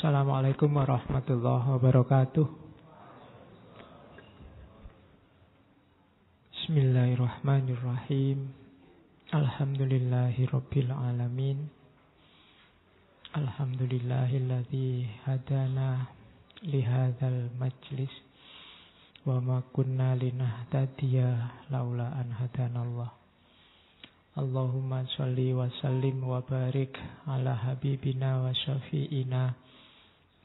Assalamualaikum warahmatullahi wabarakatuh. Bismillahirrahmanirrahim. Alhamdulillahirabbil alamin. Alhamdulillahilladzi hadana lihadzal majlis wa ma kunna linahtadiya laula an hadanallah. Allahumma shalli wa sallim wa barik ala habibina wa syafi'ina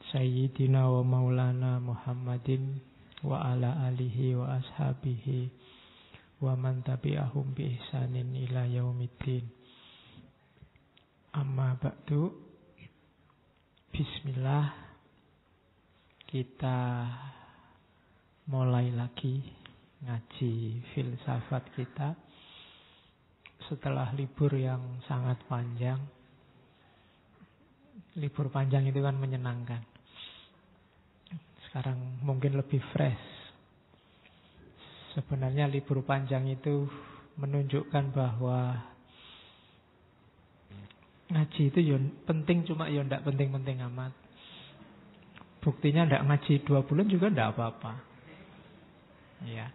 Sayyidina wa maulana Muhammadin wa ala alihi wa ashabihi wa man tabi'ahum bi ihsanin ila yaumiddin. Amma ba'du. Bismillah. Kita mulai lagi ngaji filsafat kita setelah libur yang sangat panjang. Libur panjang itu kan menyenangkan. Sekarang mungkin lebih fresh. Sebenarnya libur panjang itu menunjukkan bahwa ngaji itu ya penting, cuma ya tidak penting-penting amat. Buktinya tidak ngaji 2 bulan juga tidak apa-apa. Ya.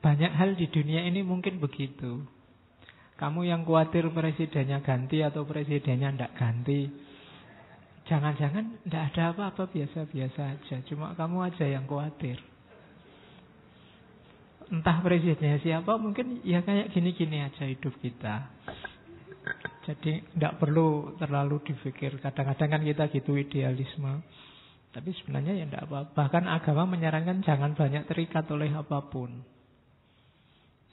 Banyak hal di dunia ini mungkin begitu. Kamu yang khawatir presidennya ganti atau presidennya tidak ganti, jangan-jangan tidak ada apa-apa, biasa-biasa aja. Cuma kamu aja yang khawatir. Entah presidennya siapa, mungkin ya kayak gini-gini aja hidup kita. Jadi tidak perlu terlalu dipikir. Kadang-kadang kan kita gitu idealisme. Tapi sebenarnya ya tidak apa-apa. Bahkan agama menyarankan jangan banyak terikat oleh apapun.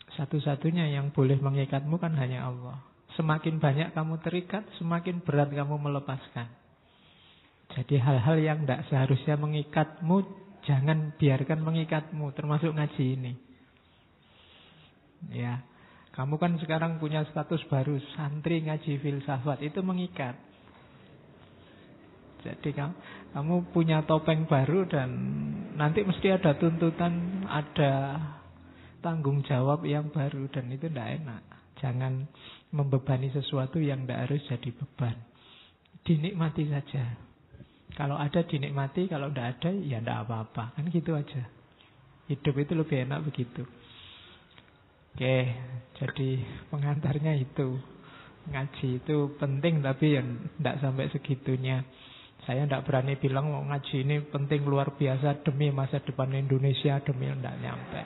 Satu-satunya yang boleh mengikatmu kan hanya Allah. Semakin banyak kamu terikat, semakin berat kamu melepaskan. Jadi hal-hal yang tidak seharusnya mengikatmu, jangan biarkan mengikatmu, termasuk ngaji ini. Ya, kamu kan sekarang punya status baru, santri ngaji filsafat, itu mengikat. Jadi kamu punya topeng baru dan nanti mesti ada tuntutan, ada tanggung jawab yang baru, dan itu tidak enak. Jangan membebani sesuatu yang tidak harus jadi beban. Dinikmati saja. Kalau ada dinikmati, kalau tidak ada ya tidak apa-apa. Kan gitu aja. Hidup itu lebih enak begitu. Oke, jadi pengantarnya itu. Ngaji itu penting, tapi ya tidak sampai segitunya. Saya tidak berani bilang mau ngaji ini penting luar biasa demi masa depan Indonesia, demi tidak nyampe.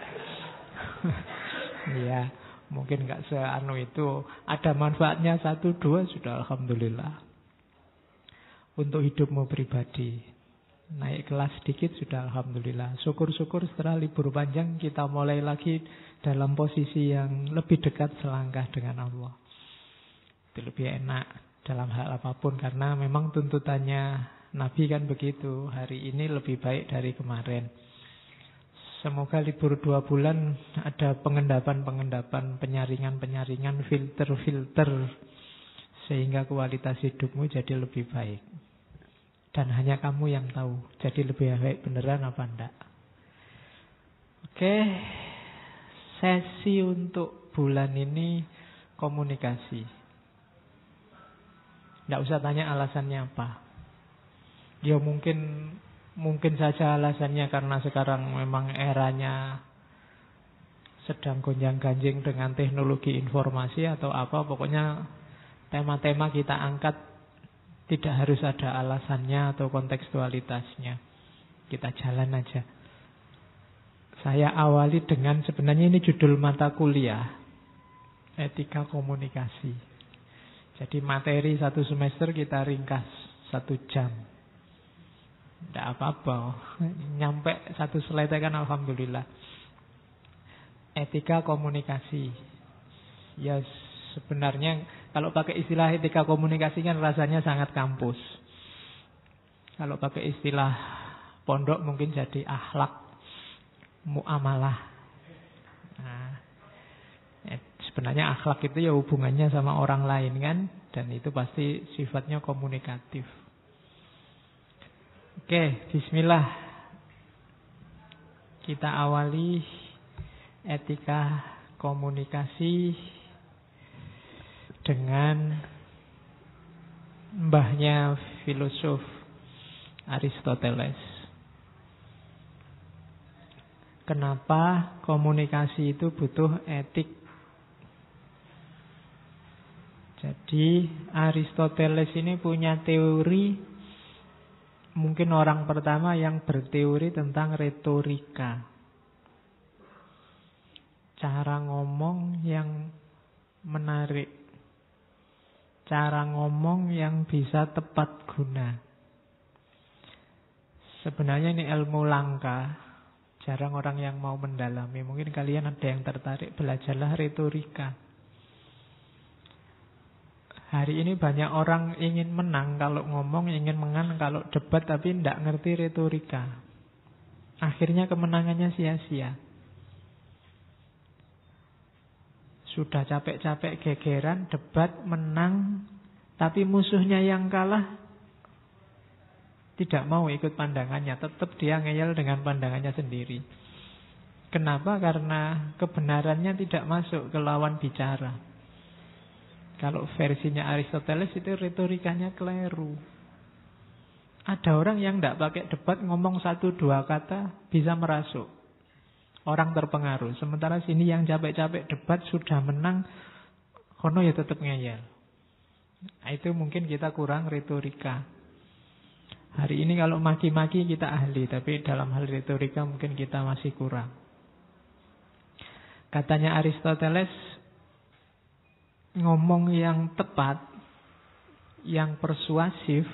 Ya, mungkin nggak seanu itu. Ada manfaatnya 1-2 sudah alhamdulillah. Untuk hidupmu pribadi, naik kelas sedikit sudah alhamdulillah. Syukur-syukur setelah libur panjang kita mulai lagi dalam posisi yang lebih dekat selangkah dengan Allah. Itu lebih enak dalam hal apapun, karena memang tuntutannya Nabi kan begitu. Hari ini lebih baik dari kemarin. Semoga libur 2 bulan ada pengendapan-pengendapan, penyaringan-penyaringan, filter-filter, sehingga kualitas hidupmu jadi lebih baik. Dan hanya kamu yang tahu, jadi lebih baik beneran apa enggak. Oke, sesi untuk bulan ini komunikasi. Enggak usah tanya alasannya apa. Ya mungkin saja alasannya karena sekarang memang eranya sedang gonjang-ganjing dengan teknologi informasi atau apa. Pokoknya tema-tema kita angkat tidak harus ada alasannya atau kontekstualitasnya. Kita jalan aja. Saya awali dengan, sebenarnya ini judul mata kuliah, etika komunikasi. Jadi materi 1 semester kita ringkas 1 jam. Tidak apa-apa, nyampe 1 slide kan alhamdulillah. Etika komunikasi. Ya sebenarnya kalau pakai istilah etika komunikasi kan rasanya sangat kampus. Kalau pakai istilah pondok mungkin jadi akhlak muamalah. Nah, sebenarnya akhlak itu ya hubungannya sama orang lain kan, dan itu pasti sifatnya komunikatif. Oke, bismillah. Kita awali etika komunikasi dengan mbahnya filosof Aristoteles. Kenapa komunikasi itu butuh etik? Jadi Aristoteles ini punya teori, mungkin orang pertama yang berteori tentang retorika. Cara ngomong yang menarik, cara ngomong yang bisa tepat guna. Sebenarnya ini ilmu langka. Jarang orang yang mau mendalami. Mungkin kalian ada yang tertarik, belajarlah retorika. Hari ini banyak orang ingin menang kalau ngomong, ingin menang kalau debat, tapi tidak ngerti retorika. Akhirnya kemenangannya sia-sia. Sudah capek-capek gegeran, debat, menang, tapi musuhnya yang kalah tidak mau ikut pandangannya, tetap dia ngeyel dengan pandangannya sendiri. Kenapa? Karena kebenarannya tidak masuk ke lawan bicara. Kalau versinya Aristoteles itu retorikanya keliru. Ada orang yang tidak pakai debat, ngomong 1-2 kata bisa merasuk. Orang terpengaruh. Sementara sini yang capek-capek debat sudah menang, kono ya tetap ngeyel. Itu mungkin kita kurang retorika. Hari ini kalau maki-maki kita ahli, tapi dalam hal retorika mungkin kita masih kurang. Katanya Aristoteles, ngomong yang tepat, yang persuasif,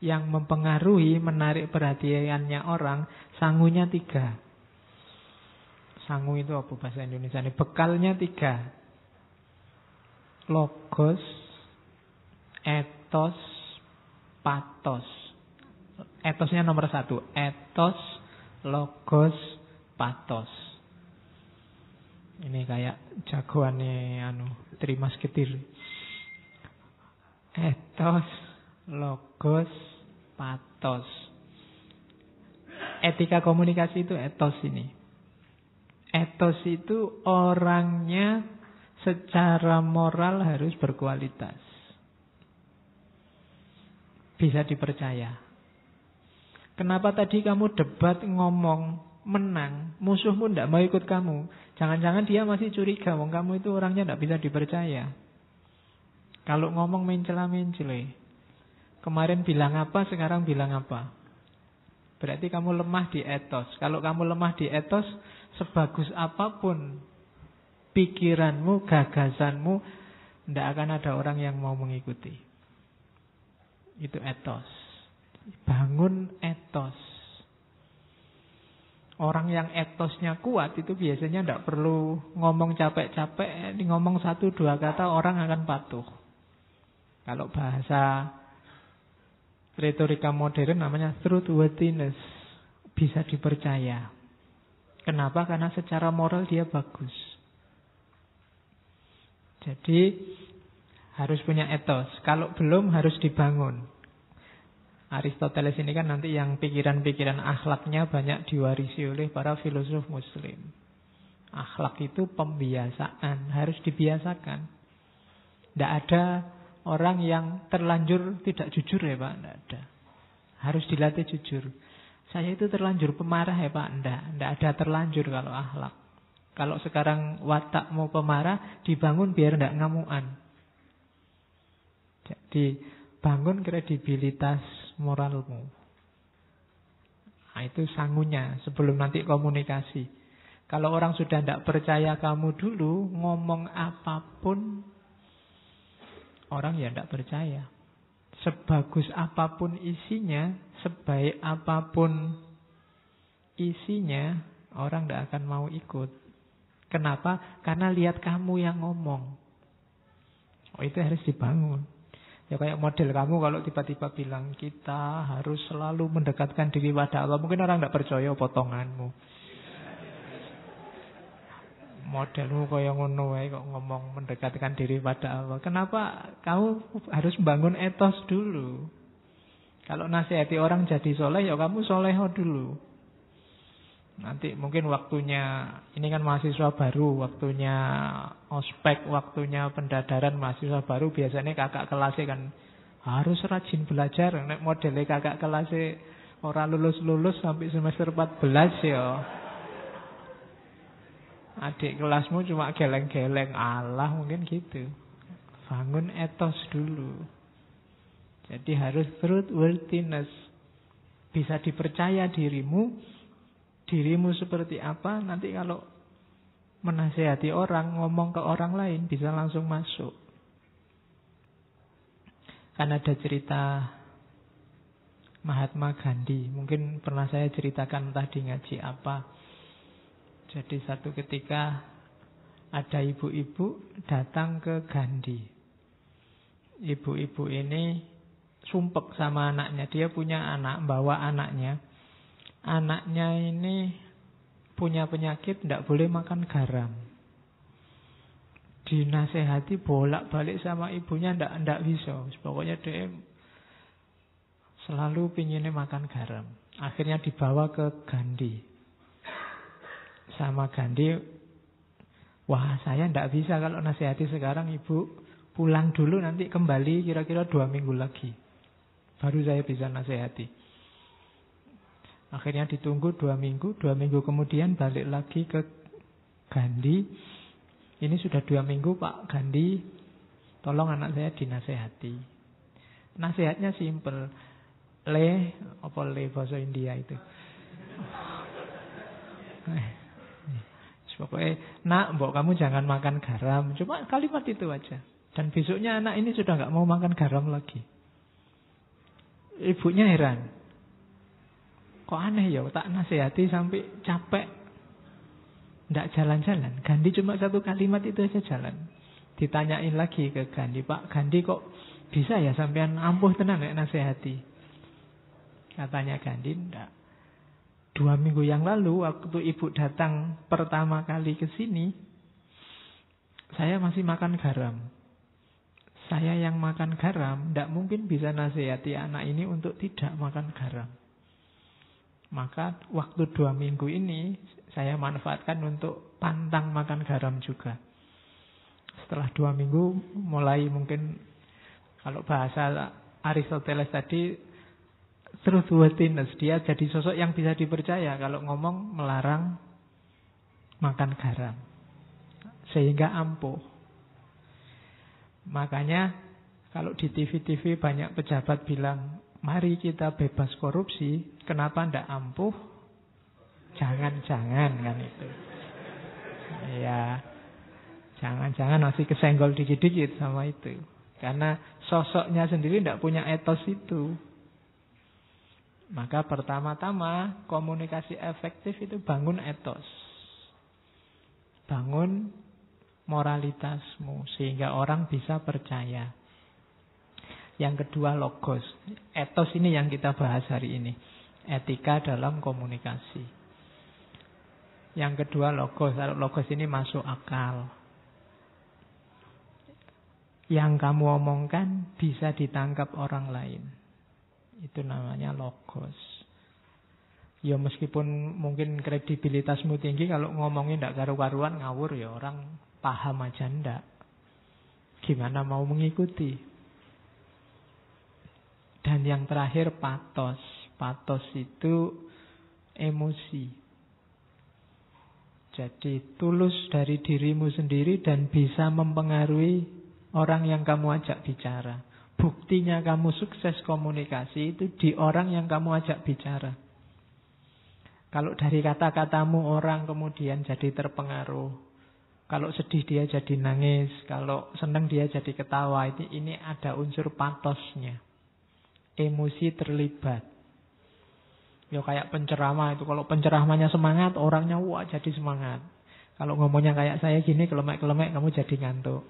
yang mempengaruhi, menarik perhatiannya orang, sangunya 3. Sangu itu apa bahasa Indonesia ini? Bekalnya 3. Logos, etos, pathos. Etosnya nomor 1. Etos, logos, pathos. Ini kayak jagoannya Three Musketeers. Etos, logos, pathos. Etika komunikasi itu etos ini. Etos itu orangnya secara moral harus berkualitas. Bisa dipercaya. Kenapa tadi kamu debat, ngomong, menang, musuhmu tidak mau ikut kamu? Jangan-jangan dia masih curiga, wong kamu itu orangnya tidak bisa dipercaya. Kalau ngomong mencela-mencela, kemarin bilang apa, sekarang bilang apa? Berarti kamu lemah di etos. Kalau kamu lemah di etos, sebagus apapun pikiranmu, gagasanmu, tidak akan ada orang yang mau mengikuti. Itu etos. Bangun etos. Orang yang etosnya kuat itu biasanya tidak perlu ngomong capek-capek, ngomong 1-2 kata orang akan patuh. Kalau bahasa retorika modern namanya truthworthiness, bisa dipercaya. Kenapa? Karena secara moral dia bagus. Jadi harus punya etos. Kalau belum harus dibangun. Aristoteles ini kan nanti yang pikiran-pikiran akhlaknya banyak diwarisi oleh para filosof muslim. Akhlak itu pembiasaan, harus dibiasakan. Tidak ada orang yang terlanjur tidak jujur ya Pak, tidak ada. Harus dilatih jujur. Saya itu terlanjur pemarah ya Pak, tidak ada terlanjur kalau akhlak. Kalau sekarang watakmu pemarah, dibangun biar tidak ngamuan. Jadi bangun kredibilitas moralmu. Nah, itu sangunya sebelum nanti komunikasi. Kalau orang sudah tidak percaya kamu dulu, ngomong apapun, orang ya tidak percaya. Sebagus apapun isinya, sebaik apapun isinya, orang tidak akan mau ikut. Kenapa? Karena lihat kamu yang ngomong. Oh, itu harus dibangun. Ya kayak model kamu kalau tiba-tiba bilang kita harus selalu mendekatkan diri pada Allah. Mungkin orang tidak percaya potonganmu. Modelmu kayak ngono wae kok ngomong mendekatkan diri pada Allah. Kenapa? Kamu harus bangun etos dulu. Kalau nasihati orang jadi soleh, ya kamu soleho dulu. Nanti mungkin waktunya, ini kan mahasiswa baru, waktunya ospek, waktunya pendadaran mahasiswa baru, biasanya kakak kelasnya kan Harus rajin belajar. Nek modele kakak kelasnya orang lulus-lulus sampai semester 14 ya. Adik kelasmu cuma geleng-geleng. Allah mungkin gitu. Bangun etos dulu. Jadi harus truthworthiness. Bisa dipercaya dirimu. Dirimu seperti apa. Nanti kalau menasehati orang, ngomong ke orang lain, bisa langsung masuk. Kan ada cerita Mahatma Gandhi. Mungkin pernah saya ceritakan entah di ngaji apa. Jadi satu ketika ada ibu-ibu datang ke Gandhi. Ibu-ibu ini sumpek sama anaknya. Dia punya anak, bawa anaknya. Anaknya ini punya penyakit, tidak boleh makan garam. Dinasehati bolak-balik sama ibunya, tidak bisa. Pokoknya dia selalu pinginnya makan garam. Akhirnya dibawa ke Gandhi. Sama Gandhi, wah saya tidak bisa kalau nasihati sekarang, ibu pulang dulu, nanti kembali kira-kira 2 minggu lagi. Baru saya bisa nasihati. Akhirnya ditunggu 2 minggu. 2 minggu kemudian balik lagi ke Gandhi. Ini sudah 2 minggu Pak Gandhi, tolong anak saya dinasehati. Nasihatnya simple. Apa bahasa India itu? Pokoknya, nak, mbok kamu jangan makan garam. Cuma kalimat itu aja. Dan besoknya anak ini sudah nggak mau makan garam lagi. Ibunya heran. Kok aneh ya, tak nasihati sampai capek. Nggak jalan-jalan. Gandhi cuma 1 kalimat itu aja jalan. Ditanyain lagi ke Gandhi, Pak Gandhi kok bisa ya sampean ampuh tenan nek nasihati? Katanya Gandhi, enggak. 2 minggu yang lalu waktu ibu datang pertama kali ke sini, saya masih makan garam. Saya yang makan garam, tidak mungkin bisa nasihati anak ini untuk tidak makan garam. Maka waktu 2 minggu ini saya manfaatkan untuk pantang makan garam juga. Setelah 2 minggu mulai mungkin, kalau bahasa Aristoteles tadi, truthworthiness, dia jadi sosok yang bisa dipercaya kalau ngomong melarang makan garam. Sehingga ampuh. Makanya kalau di TV-TV banyak pejabat bilang, mari kita bebas korupsi, kenapa ndak ampuh? Jangan-jangan kan itu. Ya, jangan-jangan masih kesenggol dikit-dikit sama itu. Karena sosoknya sendiri ndak punya etos itu. Maka pertama-tama komunikasi efektif itu bangun etos. Bangun moralitasmu sehingga orang bisa percaya. Yang kedua logos. Etos ini yang kita bahas hari ini. Etika dalam komunikasi. Yang kedua logos. Logos ini masuk akal. Yang kamu omongkan bisa ditangkap orang lain. Itu namanya logos. Ya meskipun mungkin kredibilitasmu tinggi, kalau ngomongin tidak karu-karuan ngawur ya orang paham aja ndak. Gimana mau mengikuti? Dan yang terakhir patos. Patos itu emosi. Jadi tulus dari dirimu sendiri dan bisa mempengaruhi orang yang kamu ajak bicara. Buktinya kamu sukses komunikasi itu di orang yang kamu ajak bicara. Kalau dari kata-katamu orang kemudian jadi terpengaruh. Kalau sedih dia jadi nangis. Kalau senang dia jadi ketawa. Ini ada unsur patosnya. Emosi terlibat. Ya kayak penceramah itu. Kalau penceramahnya semangat, orangnya wah jadi semangat. Kalau ngomongnya kayak saya gini, kelemek-kelemek, kamu jadi ngantuk.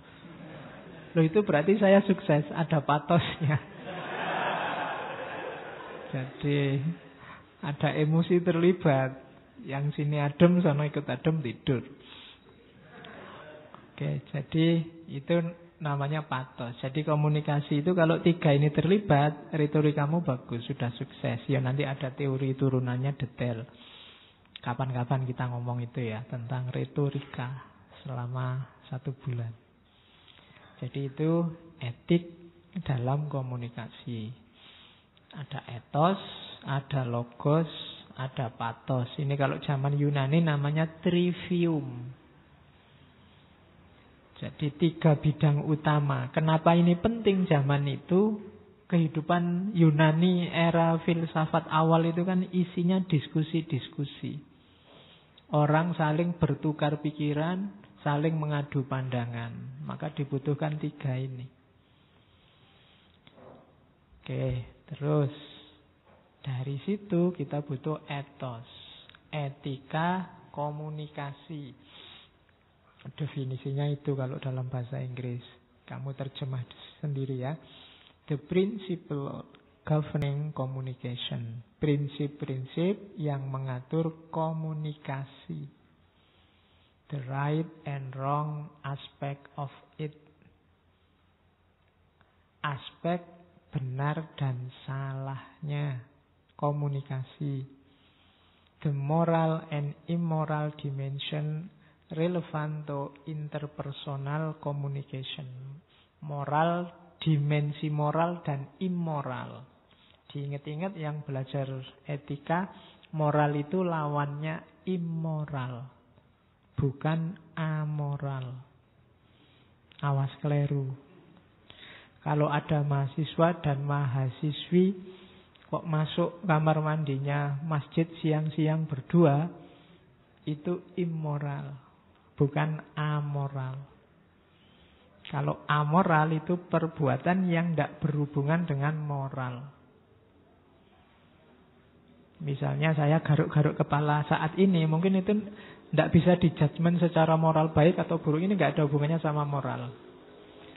Loh itu berarti saya sukses, ada patosnya. Jadi ada emosi terlibat. Yang sini adem, sana ikut adem, tidur. Oke, jadi itu namanya patos. Jadi komunikasi itu kalau 3 ini terlibat, retorikamu bagus, sudah sukses. Ya nanti ada teori turunannya detail. Kapan-kapan kita ngomong itu ya, tentang retorika selama 1 bulan. Jadi itu etik dalam komunikasi. Ada etos, ada logos, ada pathos. Ini kalau zaman Yunani namanya trivium. Jadi 3 bidang utama. Kenapa ini penting zaman itu? Kehidupan Yunani era filsafat awal itu kan isinya diskusi-diskusi. Orang saling bertukar pikiran, saling mengadu pandangan. Maka dibutuhkan 3 ini. Oke, terus dari situ kita butuh etos, etika komunikasi. Definisinya itu kalau dalam bahasa Inggris. Kamu terjemah sendiri ya. The principle governing communication. Prinsip-prinsip yang mengatur komunikasi. The right and wrong aspect of it. Aspek benar dan salahnya komunikasi. The moral and immoral dimension relevant to interpersonal communication. Moral, dimensi moral dan immoral. Diingat-ingat yang belajar etika, moral itu lawannya immoral, bukan amoral. Awas keliru. Kalau ada mahasiswa dan mahasiswi kok masuk kamar mandinya masjid siang-siang berdua, itu immoral, bukan amoral. Kalau amoral itu perbuatan yang tidak berhubungan dengan moral. Misalnya saya garuk-garuk kepala saat ini, mungkin itu tidak bisa dijudgment secara moral baik atau buruk, ini tidak ada hubungannya sama moral.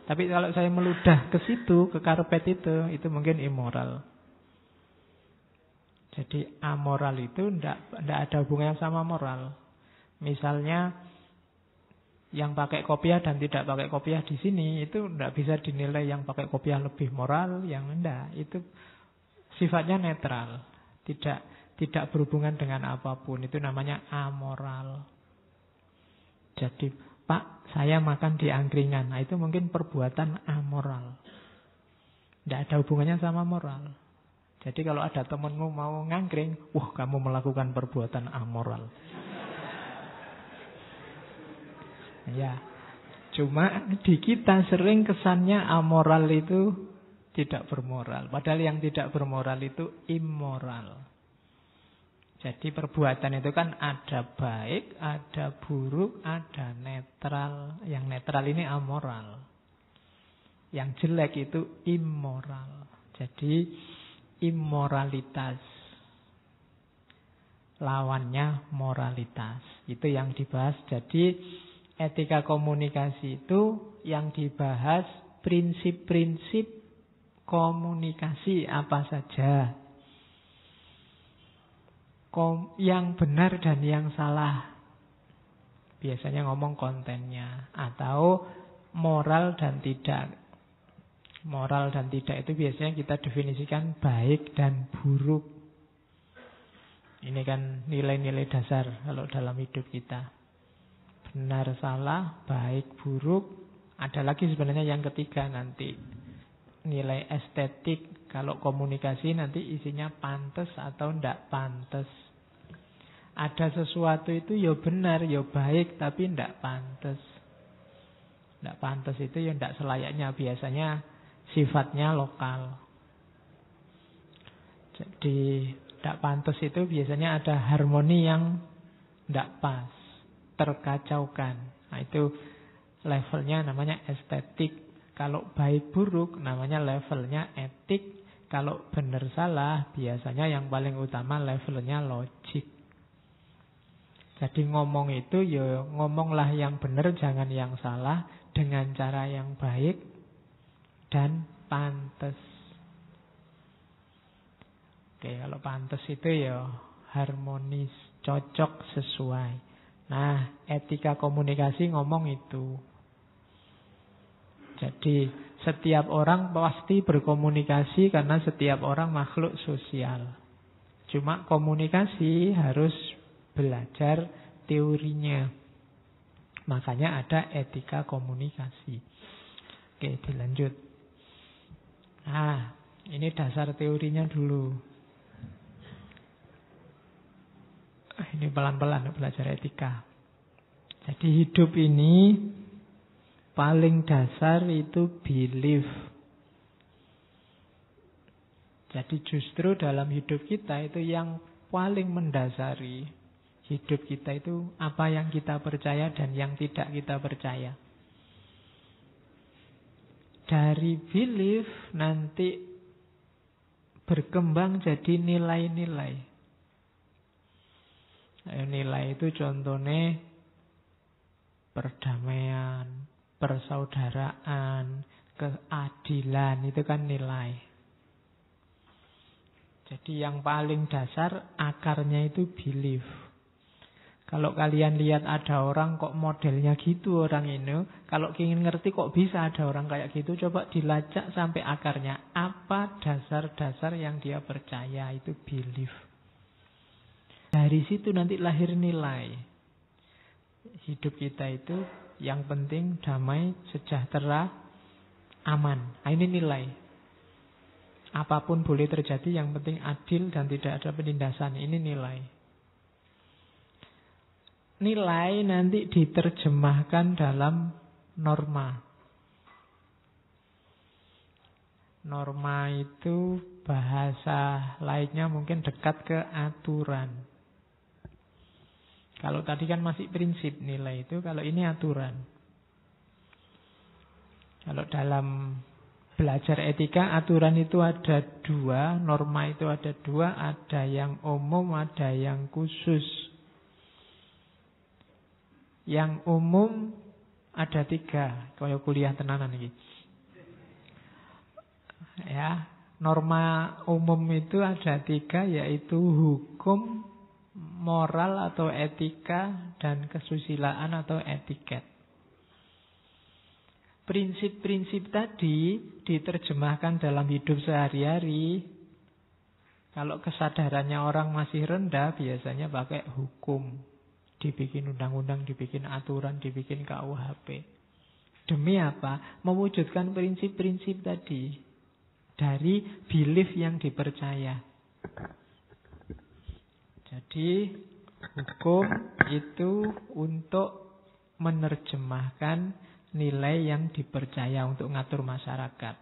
Tapi kalau saya meludah ke situ, ke karpet itu mungkin immoral. Jadi amoral itu tidak ada hubungannya sama moral. Misalnya yang pakai kopiah dan tidak pakai kopiah di sini, itu tidak bisa dinilai yang pakai kopiah lebih moral, yang tidak. Itu sifatnya netral, tidak berhubungan dengan apapun. Itu namanya amoral. Jadi Pak, saya makan di angkringan. Nah, itu mungkin perbuatan amoral. Tidak ada hubungannya sama moral. Jadi kalau ada temanmu mau ngangkring, wah kamu melakukan perbuatan amoral. Ya, cuma di kita sering kesannya amoral itu tidak bermoral. Padahal yang tidak bermoral itu immoral. Jadi perbuatan itu kan ada baik, ada buruk, ada netral. Yang netral ini amoral. Yang jelek itu immoral. Jadi immoralitas. Lawannya moralitas. Itu yang dibahas. Jadi etika komunikasi itu yang dibahas prinsip-prinsip komunikasi apa saja. Yang benar dan yang salah. Biasanya ngomong kontennya. Atau moral dan tidak. Moral dan tidak itu biasanya kita definisikan baik dan buruk. Ini kan nilai-nilai dasar kalau dalam hidup kita. Benar, salah, baik, buruk. Ada lagi sebenarnya yang ketiga nanti. Nilai estetik. Kalau komunikasi nanti isinya pantas atau tidak pantas. Ada sesuatu itu ya benar, ya baik, tapi tidak pantas. Tidak pantas itu ya tidak selayaknya. Biasanya sifatnya lokal. Jadi tidak pantas itu biasanya ada harmoni yang tidak pas, terkacaukan. Nah itu levelnya namanya estetik. Kalau baik buruk namanya levelnya etik. Kalau benar salah biasanya yang paling utama levelnya logik. Jadi ngomong itu ya ngomonglah yang benar, jangan yang salah, dengan cara yang baik dan pantas. Oke, kalau pantas itu ya harmonis, cocok, sesuai. Nah, etika komunikasi ngomong itu. Jadi setiap orang pasti berkomunikasi karena setiap orang makhluk sosial. Cuma komunikasi harus belajar teorinya. Makanya ada etika komunikasi. Oke, dilanjut. Nah, ini dasar teorinya dulu. Ini pelan-pelan belajar etika. Jadi hidup ini paling dasar itu belief. Jadi justru dalam hidup kita itu yang paling mendasari hidup kita itu apa yang kita percaya dan yang tidak kita percaya. Dari belief nanti berkembang jadi nilai-nilai. Nilai itu contohnya perdamaian, persaudaraan, keadilan, itu kan nilai. Jadi yang paling dasar akarnya itu belief. Kalau kalian lihat ada orang kok modelnya gitu orang ini, kalau ingin ngerti kok bisa ada orang kayak gitu, coba dilacak sampai akarnya. Apa dasar-dasar yang dia percaya, itu belief. Dari situ nanti lahir nilai. Hidup kita itu yang penting damai, sejahtera, aman. Nah, ini nilai. Apapun boleh terjadi, yang penting adil dan tidak ada penindasan. Ini nilai. Nilai nanti diterjemahkan dalam norma. Norma itu bahasa lainnya mungkin dekat ke aturan. Kalau tadi kan masih prinsip nilai itu, kalau ini aturan. Kalau dalam belajar etika, aturan itu ada dua, norma itu ada dua, ada yang umum, ada yang khusus. Yang umum ada tiga, kalau kuliah tenanan ini. Ya, norma umum itu ada tiga, yaitu hukum, moral atau etika, dan kesusilaan atau etiket. Prinsip-prinsip tadi diterjemahkan dalam hidup sehari-hari. Kalau kesadarannya orang masih rendah, biasanya pakai hukum. Dibikin undang-undang, dibikin aturan, dibikin KUHP. Demi apa? Mewujudkan prinsip-prinsip tadi dari belief yang dipercaya. Jadi hukum itu untuk menerjemahkan nilai yang dipercaya untuk ngatur masyarakat.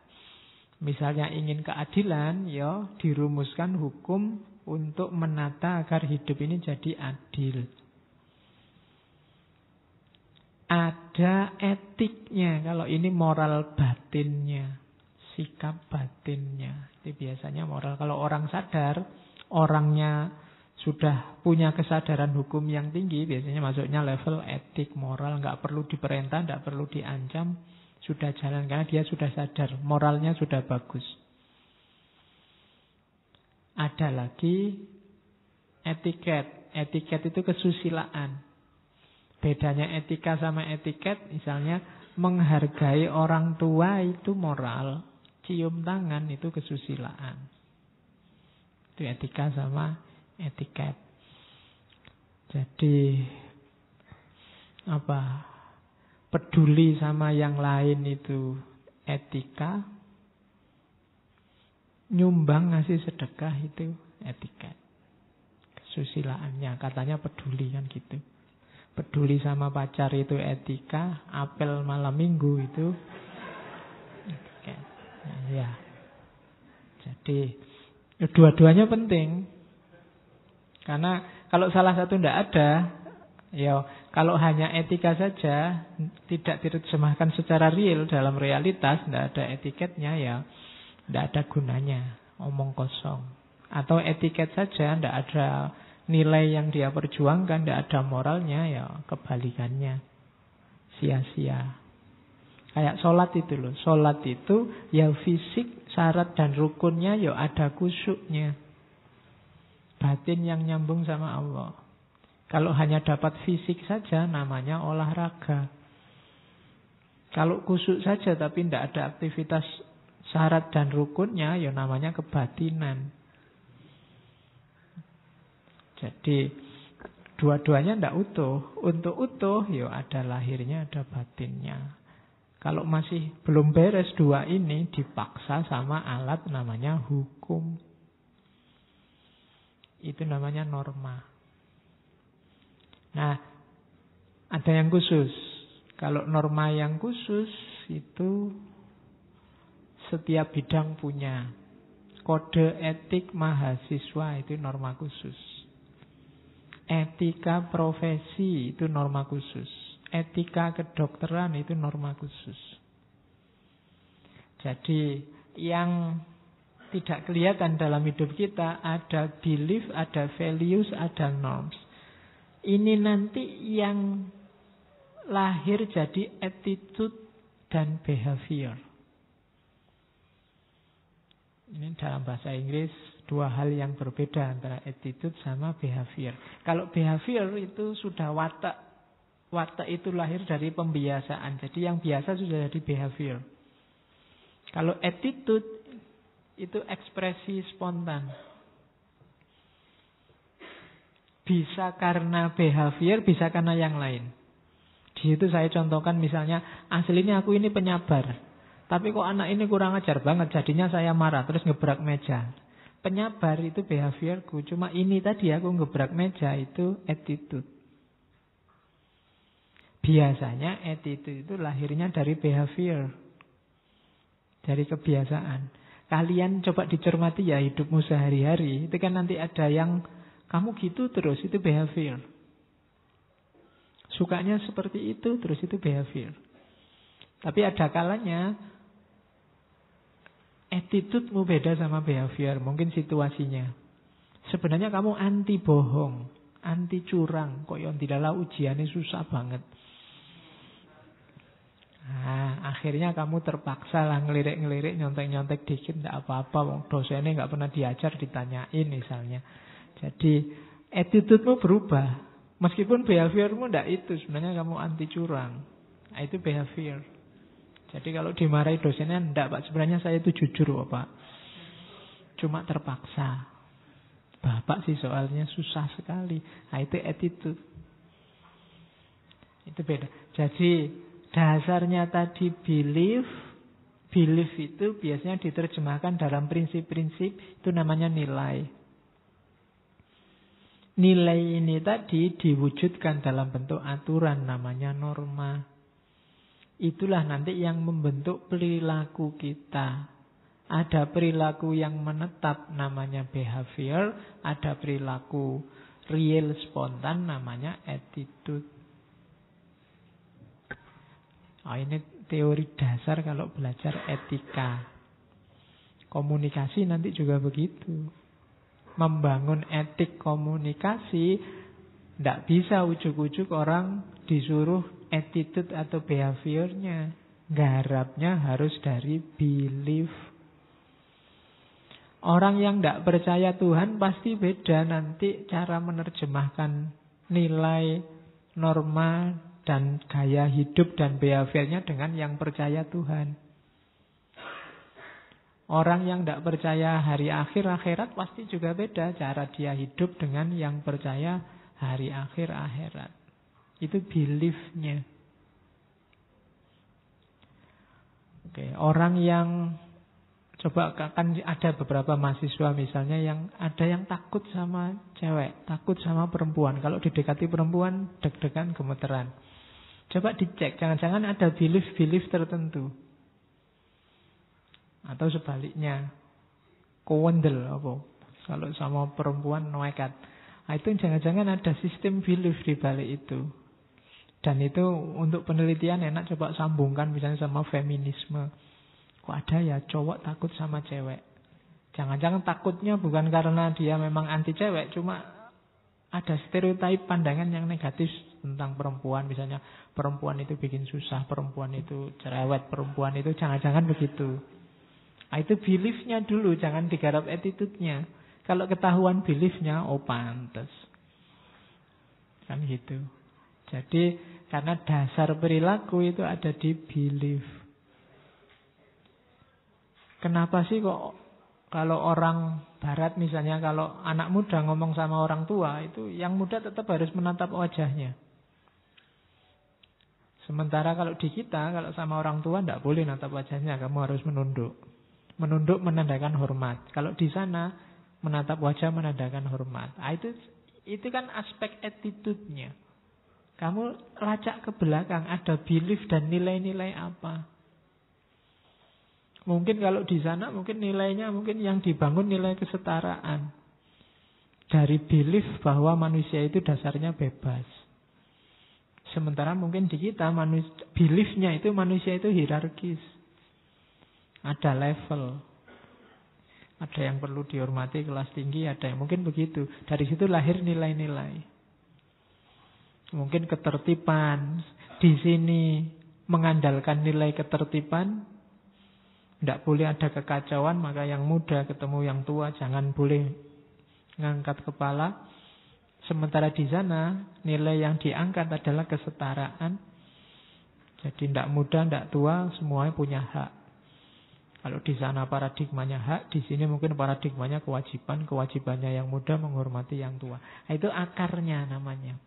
Misalnya ingin keadilan, ya dirumuskan hukum untuk menata agar hidup ini jadi adil. Ada etiknya, kalau ini moral batinnya, sikap batinnya. Itu biasanya moral. Kalau orang sadar, orangnya sudah punya kesadaran hukum yang tinggi, biasanya masuknya level etik, moral, nggak perlu diperintah, nggak perlu diancam, sudah jalan karena dia sudah sadar, moralnya sudah bagus. Ada lagi etiket. Etiket itu kesusilaan. Bedanya etika sama etiket, misalnya menghargai orang tua itu moral, cium tangan itu kesusilaan. Itu etika sama etiket. Jadi peduli sama yang lain itu etika. Nyumbang ngasih sedekah itu etiket. Kesusilaannya katanya peduli kan gitu. Peduli sama pacar itu etika, apel malam minggu itu etiket. Nah, ya. Jadi dua-duanya penting. Karena kalau salah satu tidak ada, ya kalau hanya etika saja tidak diterjemahkan secara real dalam realitas, tidak ada etiketnya, ya tidak ada gunanya, omong kosong. Atau etiket saja tidak ada nilai yang dia perjuangkan, tidak ada moralnya, ya kebalikannya, sia-sia. Kayak sholat itu loh. Sholat itu ya fisik, syarat dan rukunnya ya ada khusyuknya. Batin yang nyambung sama Allah. Kalau hanya dapat fisik saja namanya olahraga. Kalau khusyuk saja tapi tidak ada aktivitas syarat dan rukunnya ya namanya kebatinan. Jadi dua-duanya tidak utuh. Untuk utuh ya ada lahirnya, ada batinnya. Kalau masih belum beres dua ini, dipaksa sama alat namanya hukum. Itu namanya norma. Nah, ada yang khusus. Kalau norma yang khusus itu setiap bidang punya. Kode etik mahasiswa itu norma khusus. Etika profesi itu norma khusus. Etika kedokteran itu norma khusus. Jadi yang tidak kelihatan dalam hidup kita ada belief, ada values, ada norms. Ini nanti yang lahir jadi attitude dan behavior. Ini dalam bahasa Inggris dua hal yang berbeda antara attitude sama behavior. Kalau behavior itu sudah watak. Watak itu lahir dari pembiasaan. Jadi yang biasa sudah jadi behavior. Kalau attitude itu ekspresi spontan. Bisa karena behavior, bisa karena yang lain. Di situ saya contohkan misalnya, aslinya aku ini penyabar. Tapi kok anak ini kurang ajar banget, jadinya saya marah, terus ngebrak meja. Penyabar itu behaviorku, cuma ini tadi aku ngebrak meja itu attitude. Biasanya attitude itu lahirnya dari behavior. Dari kebiasaan. Kalian coba dicermati ya hidupmu sehari-hari. Itu kan nanti ada yang kamu gitu terus, itu behavior. Sukanya seperti itu, terus itu behavior. Tapi ada kalanya attitude-mu beda sama behavior. Mungkin situasinya. Sebenarnya kamu anti bohong, anti curang. Kok yang tidaklah ujiannya susah banget. Nah, akhirnya kamu terpaksa lah ngelirik-ngelirik, nyontek-nyontek dikit, tidak apa-apa. Dosennya nggak pernah diajar, ditanyain misalnya. Jadi attitude-mu berubah. Meskipun behavior-mu tidak itu, sebenarnya kamu anti curang. Nah, itu behavior. Jadi kalau dimarahi dosennya, tidak Pak, sebenarnya saya itu jujur Pak. Cuma terpaksa. Bapak sih soalnya susah sekali. Nah, itu attitude. Itu beda. Jadi dasarnya tadi belief. Belief itu biasanya diterjemahkan dalam prinsip-prinsip. Itu namanya nilai. Nilai ini tadi diwujudkan dalam bentuk aturan. Namanya norma. Itulah nanti yang membentuk perilaku kita. Ada perilaku yang menetap namanya behavior. Ada perilaku real spontan namanya attitude. Oh, ini teori dasar kalau belajar etika. Komunikasi nanti juga begitu. Membangun etik komunikasi, tidak bisa ujuk-ujuk orang disuruh attitude atau behaviornya. Garapnya harus dari belief. Orang yang tidak percaya Tuhan pasti beda nanti cara menerjemahkan nilai, norma, dan gaya hidup dan behaviornya dengan yang percaya Tuhan. Orang yang tidak percaya hari akhir, akhirat pasti juga beda cara dia hidup dengan yang percaya hari akhir, akhirat. Itu beliefnya. Oke, orang yang coba kan ada beberapa mahasiswa misalnya yang ada yang takut sama cewek, takut sama perempuan. Kalau didekati perempuan deg-degan gemeteran. Coba dicek, jangan-jangan ada belief-belief tertentu. Atau sebaliknya, kowendel apa? Kalau sama perempuan nekat. Nah, itu jangan-jangan ada sistem belief di balik itu. Dan itu untuk penelitian enak coba sambungkan misalnya sama feminisme. Kok ada ya cowok takut sama cewek? Jangan-jangan takutnya bukan karena dia memang anti cewek, cuma ada stereotip pandangan yang negatif tentang perempuan. Misalnya perempuan itu bikin susah, perempuan itu cerewet, perempuan itu jangan-jangan begitu. Nah, itu beliefnya dulu, jangan digarap attitude-nya. Kalau ketahuan beliefnya, oh pantas. Kan gitu. Jadi karena dasar perilaku itu ada di belief. Kenapa sih kok kalau orang barat misalnya, kalau anak muda ngomong sama orang tua, itu yang muda tetap harus menatap wajahnya. Sementara kalau di kita, kalau sama orang tua tidak boleh natap wajahnya, kamu harus menunduk. Menunduk menandakan hormat. Kalau di sana menatap wajah menandakan hormat. Itu kan aspek attitude-nya. Kamu lacak ke belakang, ada belief dan nilai-nilai apa. Mungkin kalau di sana mungkin nilainya mungkin yang dibangun nilai kesetaraan. Dari belief bahwa manusia itu dasarnya bebas. Sementara mungkin di kita belief-nya itu manusia itu hierarkis. Ada level. Ada yang perlu dihormati kelas tinggi, ada yang mungkin begitu. Dari situ lahir nilai-nilai. Mungkin ketertiban. Di sini mengandalkan nilai ketertiban. Tidak boleh ada kekacauan, maka yang muda ketemu yang tua jangan boleh ngangkat kepala. Sementara di sana nilai yang diangkat adalah kesetaraan. Jadi tidak muda, tidak tua, semuanya punya hak. Kalau di sana paradigmanya hak, di sini mungkin paradigmanya kewajiban. Kewajibannya yang muda menghormati yang tua. Nah, itu akarnya namanya.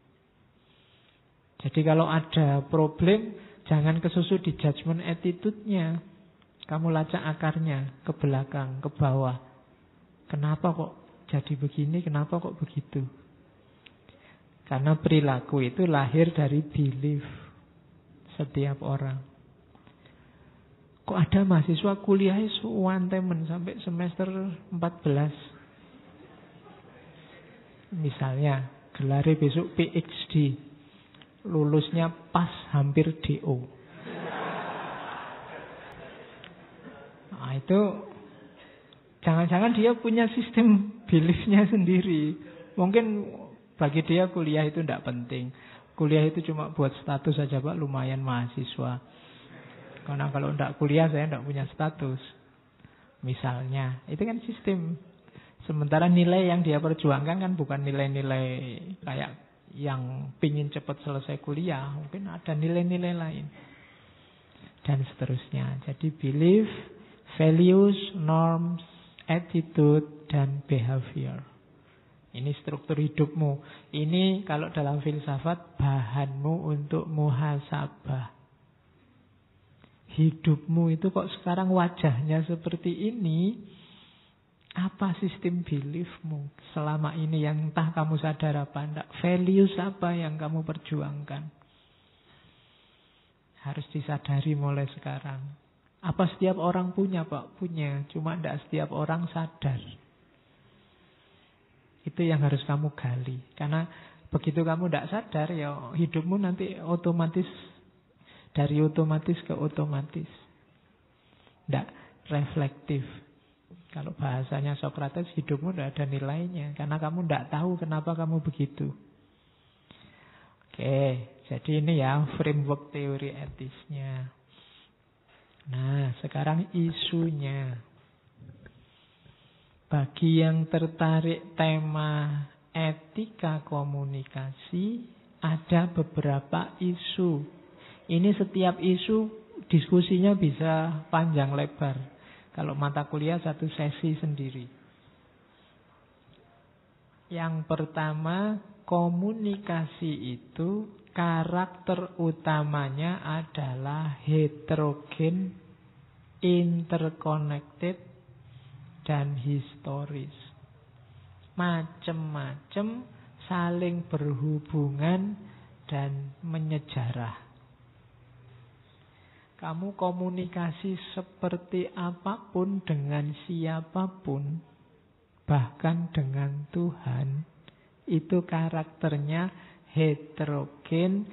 Jadi kalau ada problem, jangan kesusu di judgment attitude-nya. Kamu lacak akarnya ke belakang, ke bawah. Kenapa kok jadi begini? Kenapa kok begitu? Karena perilaku itu lahir dari belief setiap orang. Kok ada mahasiswa kuliah suwantemen sampai semester 14. Misalnya, gelarnya besok PhD. Lulusnya pas hampir DO. Nah, itu jangan-jangan dia punya sistem beliefnya sendiri. Mungkin bagi dia kuliah itu tidak penting. Kuliah itu cuma buat status saja, Pak, lumayan mahasiswa. Karena kalau tidak kuliah saya tidak punya status. Misalnya, itu kan sistem. Sementara nilai yang dia perjuangkan kan bukan nilai-nilai kayak yang pingin cepat selesai kuliah. Mungkin ada nilai-nilai lain. Dan seterusnya. Jadi belief, values, norms, attitude, dan behavior. Ini struktur hidupmu. Ini kalau dalam filsafat bahanmu untuk muhasabah. Hidupmu itu kok sekarang wajahnya seperti ini. Apa sistem beliefmu selama ini yang entah kamu sadar apa enggak? Values apa yang kamu perjuangkan? Harus disadari mulai sekarang. Apa setiap orang punya, Pak? Punya. Cuma enggak setiap orang sadar. Itu yang harus kamu gali. Karena begitu kamu tidak sadar, ya hidupmu nanti otomatis dari otomatis ke otomatis. Tidak reflektif. Kalau bahasanya Socrates, hidupmu tidak ada nilainya. Karena kamu tidak tahu kenapa kamu begitu. Oke, jadi ini ya framework teori etisnya. Nah, sekarang isunya. Bagi yang tertarik tema etika komunikasi, ada beberapa isu. Ini setiap isu diskusinya bisa panjang lebar. Kalau mata kuliah satu sesi sendiri. Yang pertama, komunikasi itu karakter utamanya adalah heterogen, interconnected, dan historis. Macem-macem, saling berhubungan dan menyejarah. Kamu komunikasi seperti apapun dengan siapapun, bahkan dengan Tuhan, itu karakternya heterogen,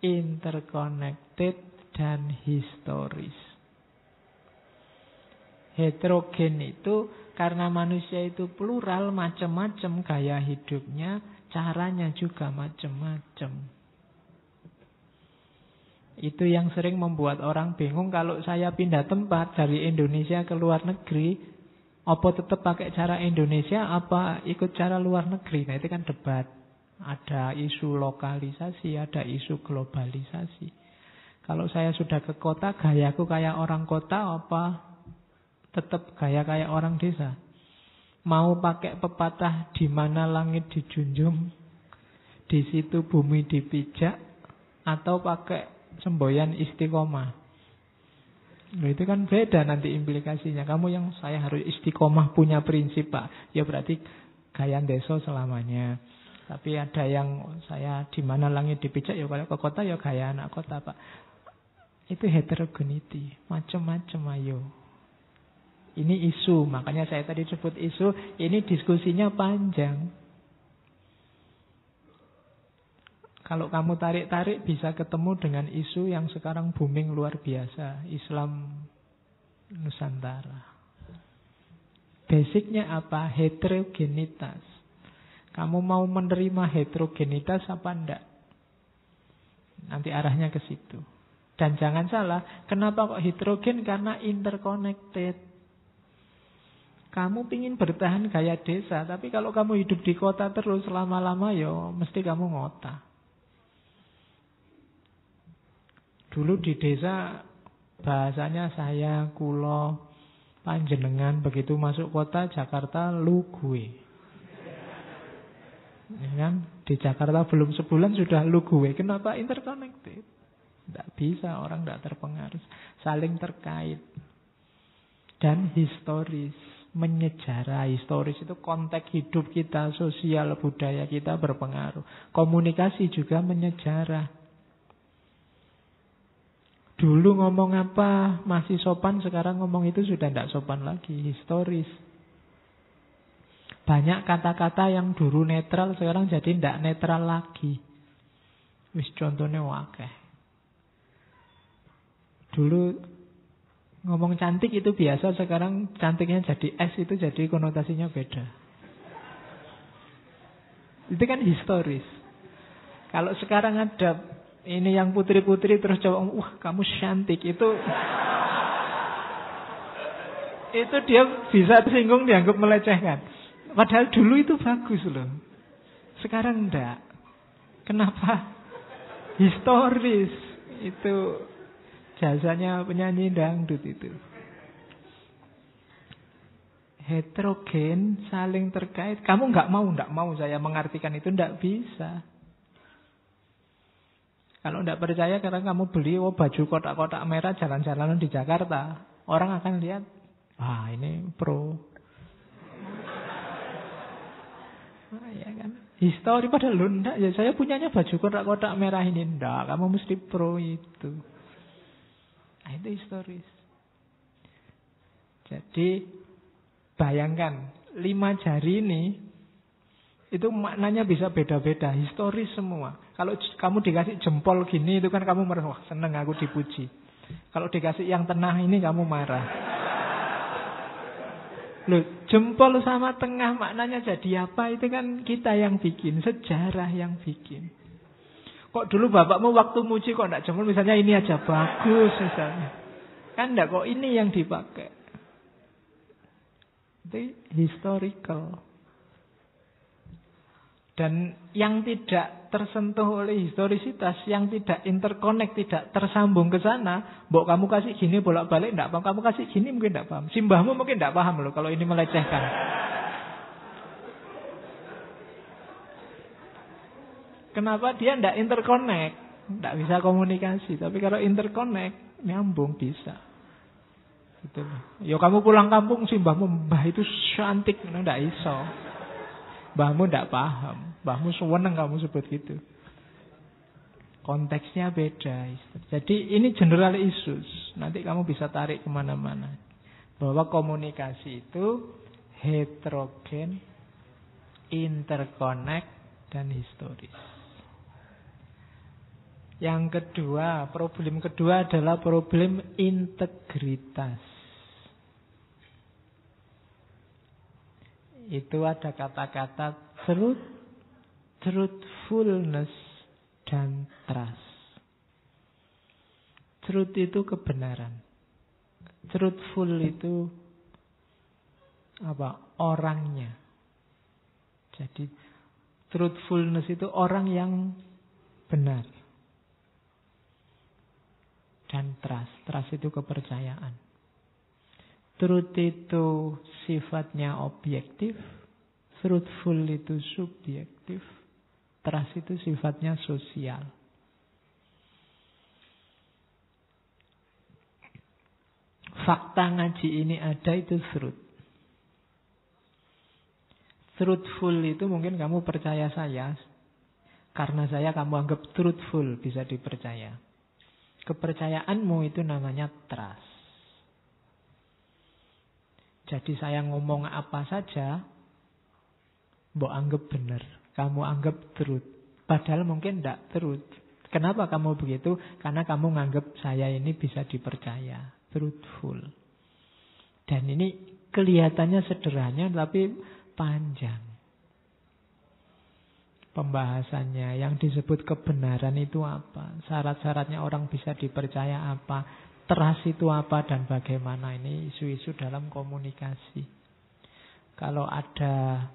interconnected, dan historis. Heterogen itu karena manusia itu plural, macam-macam gaya hidupnya, caranya juga macam-macam. Itu yang sering membuat orang bingung. Kalau saya pindah tempat dari Indonesia ke luar negeri, apa tetap pakai cara Indonesia, apa ikut cara luar negeri? Nah, itu kan debat. Ada isu lokalisasi, ada isu globalisasi. Kalau saya sudah ke kota, gayaku kayak orang kota, apa tetap gaya kayak orang desa? Mau pakai pepatah di mana langit dijunjung, di situ bumi dipijak, atau pakai semboyan istiqomah. Nah, itu kan beda nanti implikasinya. Kamu yang saya harus istiqomah punya prinsip Pak. Ya berarti gaya deso selamanya. Tapi ada yang saya di mana langit dipijak ya kalau ke kota ya gaya anak kota Pak. Itu heterogeneity. Macam-macam ayo. Ini isu. Makanya saya tadi sebut isu. Ini diskusinya panjang. Kalau kamu tarik-tarik bisa ketemu dengan isu yang sekarang booming luar biasa. Islam Nusantara. Basicnya apa? Heterogenitas. Kamu mau menerima heterogenitas apa enggak? Nanti arahnya ke situ. Dan jangan salah, kenapa kok heterogen? Karena interconnected. Kamu pingin bertahan gaya desa, tapi kalau kamu hidup di kota terus lama-lama ya mesti kamu ngota. Dulu di desa bahasanya saya, kulo, panjenengan, begitu masuk kota Jakarta lu gue. Ya kan? Di Jakarta belum sebulan sudah lu gue. Kenapa? Interconnected. Tidak bisa, orang tidak terpengaruh. Saling terkait. Dan historis. Menyejarah. Historis itu konteks hidup kita, sosial, budaya kita berpengaruh. Komunikasi juga menyejarah. Dulu ngomong apa masih sopan, sekarang ngomong itu sudah tidak sopan lagi, historis. Banyak kata-kata yang dulu netral sekarang jadi tidak netral lagi. Wis contohnya wakeh. Dulu ngomong cantik itu biasa, sekarang cantiknya jadi S itu jadi konotasinya beda. Itu kan historis. Kalau sekarang ada ini yang putri-putri terus coba, wah kamu cantik, itu dia bisa tersinggung, dianggap melecehkan. Padahal dulu itu bagus loh. Sekarang enggak. Kenapa? Historis. Itu jasanya penyanyi dangdut itu. Heterogen, saling terkait. Kamu enggak mau saya mengartikan itu, enggak bisa. Kalau tidak percaya karena kamu beli baju kotak-kotak merah jalan-jalan di Jakarta, orang akan lihat, wah ini pro. Ya kan? Histori padahal lu enggak, ya saya punyanya baju kotak-kotak merah ini, enggak, kamu mesti pro itu. Nah, itu historis. Jadi bayangkan 5 jari ini itu maknanya bisa beda-beda, historis semua. Kalau kamu dikasih jempol gini itu kan kamu merasa, wah seneng aku dipuji. Kalau dikasih yang tengah ini kamu marah. Loh, jempol sama tengah maknanya jadi apa? Itu kan kita yang bikin, sejarah yang bikin. Kok dulu bapakmu waktu muji kok enggak jempol, misalnya ini aja bagus misalnya. Kan enggak, kok ini yang dipakai. Itu historical. Dan yang tidak tersentuh oleh historisitas, yang tidak interconnect, tidak tersambung ke sana, mbok kamu kasih gini bolak-balik enggak paham, kamu kasih gini mungkin enggak paham. Simbahmu mungkin enggak paham loh kalau ini melecehkan. Kenapa? Dia enggak interconnect, enggak bisa komunikasi. Tapi kalau interconnect, nyambung bisa. Gitu loh. Ya kamu pulang kampung simbahmu, mbah itu cantik, enggak iso. Mbahmu tidak paham. Mbahmu seneng kamu sebut gitu. Konteksnya beda. Jadi ini general issues. Nanti kamu bisa tarik kemana-mana. Bahwa komunikasi itu heterogen, interconnect, dan historis. Yang kedua, problem kedua adalah problem integritas. Itu ada kata-kata truth, truthfulness, dan trust. Truth itu kebenaran. Truthful itu apa? Orangnya. Jadi truthfulness itu orang yang benar. Dan trust. Trust itu kepercayaan. Truth itu sifatnya objektif, truthful itu subjektif, trust itu sifatnya sosial. fakta ngaji ini ada, itu truth. Truthful itu mungkin kamu percaya saya, karena saya kamu anggap truthful, bisa dipercaya. Kepercayaanmu itu namanya trust. Jadi saya ngomong apa saja, mbok anggap benar, kamu anggap truth. Padahal mungkin tidak truth. Kenapa kamu begitu? Karena kamu nganggap saya ini bisa dipercaya, truthful. Dan ini kelihatannya sederhana tapi panjang pembahasannya. Yang disebut kebenaran itu apa? Syarat-syaratnya orang bisa dipercaya apa? Trust itu apa dan bagaimana? Ini isu-isu dalam komunikasi. Kalau ada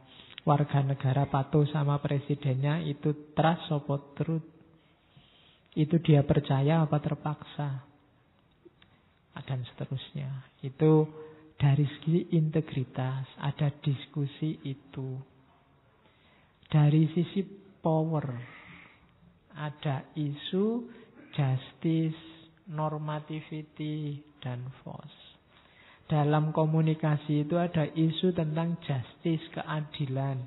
warga negara patuh sama presidennya, itu trust atau truth? Itu dia percaya apa terpaksa? Dan seterusnya. Itu dari segi integritas, ada diskusi itu. Dari sisi power, ada isu justice, normativity, dan force. Dalam komunikasi itu ada isu tentang justice, keadilan.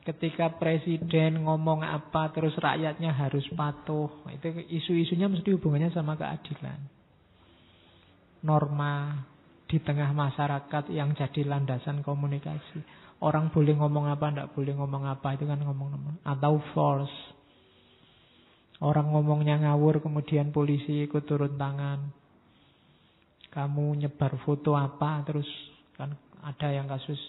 Ketika presiden ngomong apa terus rakyatnya harus patuh, itu isu-isunya mesti hubungannya sama keadilan. Norma di tengah masyarakat yang jadi landasan komunikasi. Orang boleh ngomong apa, tidak boleh ngomong apa, itu kan ngomong-ngomong. Atau force. Orang ngomongnya ngawur, kemudian polisi ikut turun tangan. Kamu nyebar foto apa, terus kan ada yang kasus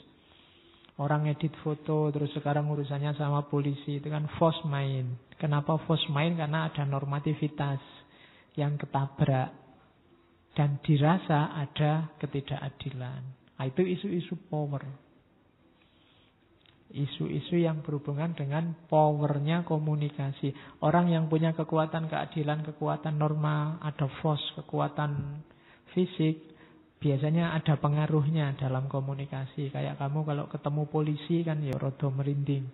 orang edit foto, terus sekarang urusannya sama polisi. Itu kan force main. Kenapa force main? Karena ada normativitas yang ketabrak. Dan dirasa ada ketidakadilan. Nah, itu isu-isu power. Isu-isu yang berhubungan dengan powernya komunikasi. Orang yang punya kekuatan keadilan, kekuatan norma, ada force, kekuatan fisik, biasanya ada pengaruhnya dalam komunikasi. Kayak kamu kalau ketemu polisi kan ya rada merinding.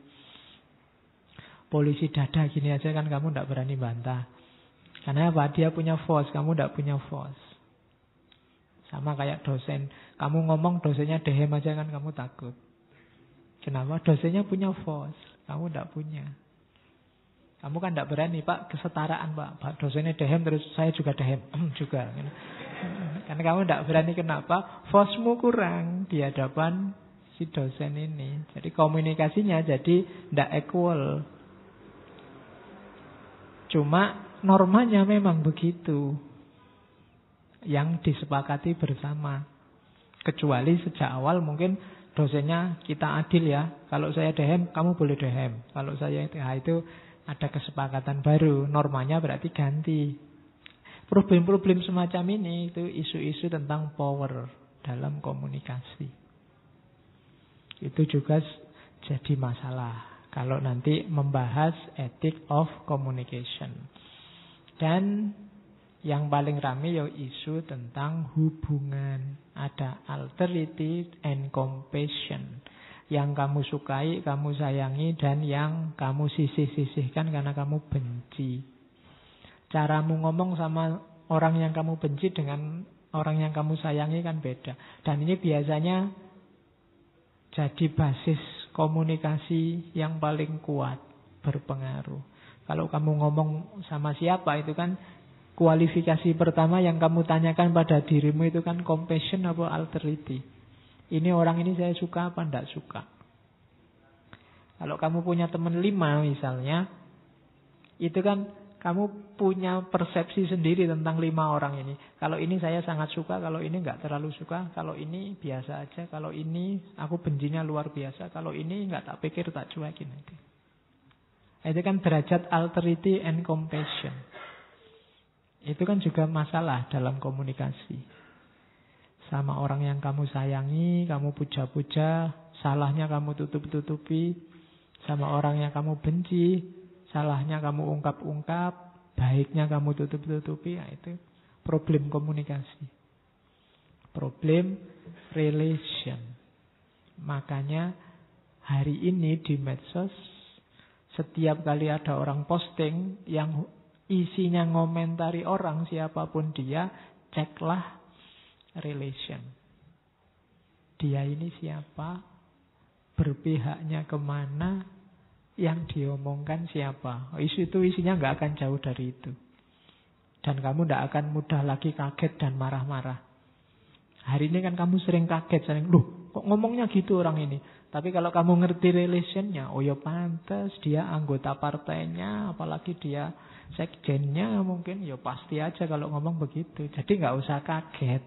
Polisi dada gini aja kan kamu tidak berani bantah. Karena apa? Dia punya force, kamu tidak punya force. Sama kayak dosen. Kamu ngomong dosennya dehem aja kan kamu takut. Kenapa? Dosennya punya force, kamu tidak punya. Kamu kan tidak berani, Pak, kesetaraan, Pak. Dosennya dehem terus saya juga dehem juga. Karena kamu tidak berani, kenapa? Force-mu kurang di hadapan si dosen ini. Jadi komunikasinya jadi tidak equal. Cuma normanya memang begitu. Yang disepakati bersama. Kecuali sejak awal mungkin dosennya kita adil ya. Kalau saya dehem, kamu boleh dehem. Kalau saya itu ada kesepakatan baru. Normanya berarti ganti. Problem-problem semacam ini itu isu-isu tentang power dalam komunikasi. Itu juga jadi masalah kalau nanti membahas ethic of communication. Dan yang paling rame ya isu tentang hubungan. Ada alterity and compassion. Yang kamu sukai, kamu sayangi, dan yang kamu sisih-sisihkan karena kamu benci. Caramu ngomong sama orang yang kamu benci dengan orang yang kamu sayangi kan beda. Dan ini biasanya jadi basis komunikasi yang paling kuat, berpengaruh. Kalau kamu ngomong sama siapa itu kan kualifikasi pertama yang kamu tanyakan pada dirimu itu kan compassion atau alterity. Ini orang ini saya suka apa tidak suka. Kalau kamu punya teman 5 misalnya, itu kan kamu punya persepsi sendiri tentang 5 orang ini. Kalau ini saya sangat suka, kalau ini nggak terlalu suka, kalau ini biasa aja, kalau ini aku bencinya luar biasa, kalau ini nggak tak pikir tak cuekin. Itu kan derajat alterity and compassion. Itu kan juga masalah dalam komunikasi. Sama orang yang kamu sayangi, kamu puja-puja, salahnya kamu tutup-tutupi. Sama orang yang kamu benci, salahnya kamu ungkap-ungkap, baiknya kamu tutup-tutupi. Ya, itu problem komunikasi. Problem relation. Makanya hari ini di medsos, setiap kali ada orang posting yang isinya ngomentari orang siapapun dia, ceklah relation. Dia ini siapa, berpihaknya kemana, yang diomongkan siapa. Isu itu isinya nggak akan jauh dari itu. Dan kamu tidak akan mudah lagi kaget dan marah-marah. Hari ini kan kamu sering kaget, sering, loh kok ngomongnya gitu orang ini. Tapi kalau kamu ngerti relationnya, oh ya pantas, dia anggota partainya, apalagi dia sekjennya mungkin, ya pasti aja kalau ngomong begitu. Jadi nggak usah kaget.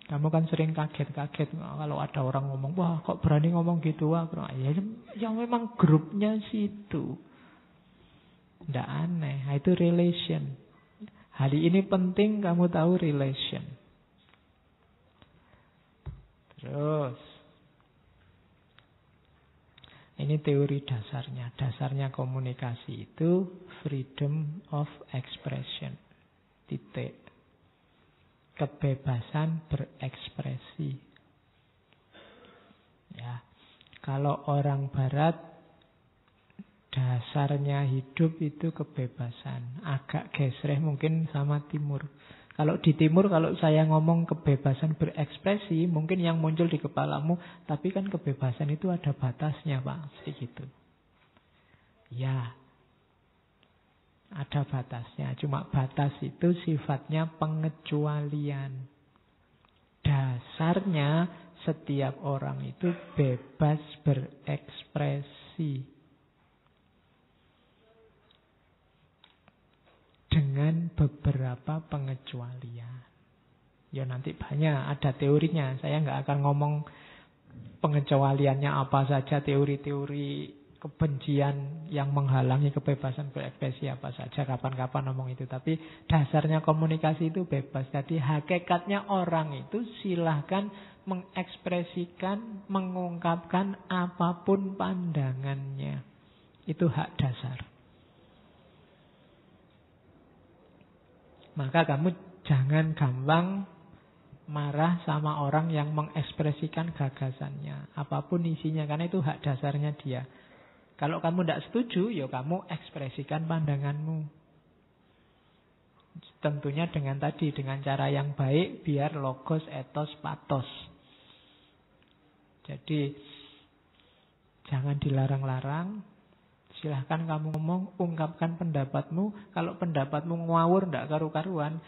Kamu kan sering kaget-kaget kalau ada orang ngomong, wah kok berani ngomong gitu, wah ya memang grupnya situ. Tidak aneh, itu relation. Hari ini penting kamu tahu relation. Terus, ini teori dasarnya. Dasarnya komunikasi itu freedom of expression. Titik. Kebebasan berekspresi. Ya, kalau orang barat dasarnya hidup itu kebebasan. Agak gesreh mungkin sama timur. Kalau di timur, kalau saya ngomong kebebasan berekspresi, mungkin yang muncul di kepalamu, tapi kan kebebasan itu ada batasnya, Pak. Seperti gitu. Ya, ada batasnya. Cuma batas itu sifatnya pengecualian. Dasarnya setiap orang itu bebas berekspresi. Dengan beberapa pengecualian. Ya nanti banyak, ada teorinya. Saya nggak akan ngomong pengecualiannya apa saja, teori-teori kebencian yang menghalangi kebebasan berekspresi apa saja, kapan-kapan ngomong itu. Tapi dasarnya komunikasi itu bebas. Jadi hakikatnya orang itu silahkan mengekspresikan, mengungkapkan apapun pandangannya. Itu hak dasar. Maka kamu jangan gampang marah sama orang yang mengekspresikan gagasannya. Apapun isinya, karena itu hak dasarnya dia. Kalau kamu tidak setuju, ya kamu ekspresikan pandanganmu. Tentunya dengan tadi, dengan cara yang baik, biar logos, etos, patos. Jadi, jangan dilarang-larang. Silahkan kamu ngomong, ungkapkan pendapatmu. Kalau pendapatmu ngawur, tidak karu-karuan,